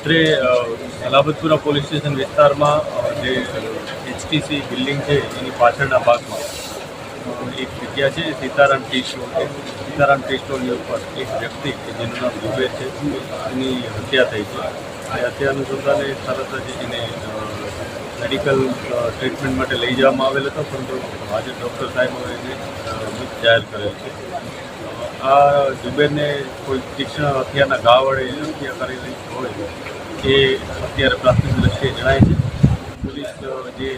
રાત્રે Salabatpura police station વિસ્તારમાં જે HTC બિલ્ડિંગ છે એની પાછળના ભાગમાં એક જગ્યા છે સીતારામ ટી સ્ટોર છે. સીતારામ ટી સ્ટોરની ઉપર એક વ્યક્તિ કે જેનું નામ ઝુબેર છે એની હત્યા થઈ છે. એ હત્યા અનુસંધાને તરત જ એને મેડિકલ ટ્રીટમેન્ટ માટે લઈ જવામાં આવેલ હતો, પરંતુ આજે ડૉક્ટર સાહેબોએ એને મૃત જાહેર કરેલ છે. આ ઝુબેરને કોઈ તીક્ષ્ણ હથિયારના ઘા વડે હત્યા કરેલી હોય એ અત્યારે પ્રાથમિક દ્રષ્ટિએ જણાય છે. પોલીસ જે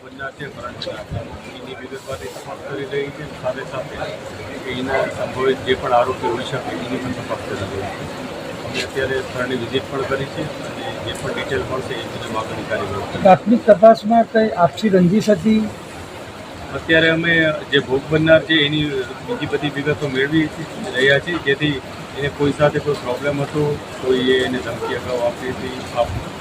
બનનાર છે એની વિગતવારની તપાસ કરી રહી છે. સાથે સાથે એના સંભવિત જે પણ આરોપી હોઈ શકે એની પણ તપાસ કરી રહી છે. અમે અત્યારે સ્થળની વિઝિટ પણ કરી છે અને જે પણ ડિટેલ મળશે એ મુજબ આગળની કાર્યવાહી. પ્રાથમિક તપાસમાં કંઈ આપસી રંજીશ હતી? અત્યારે અમે જે ભોગ બનનાર છે એની બીજી બધી વિગતો મેળવી રહ્યા છીએ, જેથી એને કોઈ સાથે કોઈ પ્રોબ્લેમ હતો, કોઈએ એને ધમકી અગાઉ આપી હતી,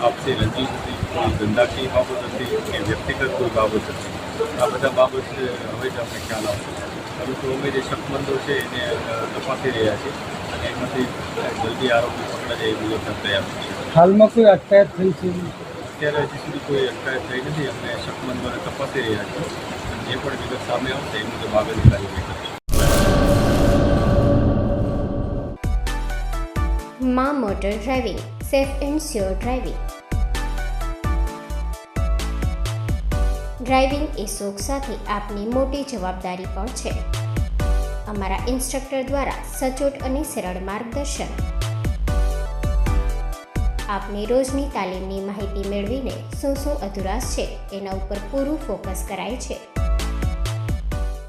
આપતી રંજીશ હતી, કોઈ ધંધાકીય બાબત હતી કે વ્યક્તિગત કોઈ બાબત હતી. આ બધા બાબત હવે જ અમને ખ્યાલ આવશે. પરંતુ અમે જે શકમંદો છે એને તપાસી રહ્યા છીએ અને એમાંથી જલ્દી આરોપી પકડા જાય એ મુજબના પ્રયાસ છે. હાલમાં કોઈ અટકાયત થઈ છે? અત્યારે હજી સુધી કોઈ અટકાયત થઈ નથી. અમે શકમંદોને તપાસી રહ્યા છીએ. જે પણ વિગત સામે આવશે એ મુજબ આગળની કાર્યવાહી કરીશું. માં motor driving, safe and sure driving. Driving એ શોખ સાથે આપની મોટી જવાબદારી પણ છે. અમારા ઇન્સ્ટ્રક્ટર દ્વારા સચોટ અને સરળ માર્ગદર્શન. આપની રોજની તાલીમની માહિતી મેળવીને શું અધુરાશ છે એના ઉપર પૂરું ફોકસ કરાય છે.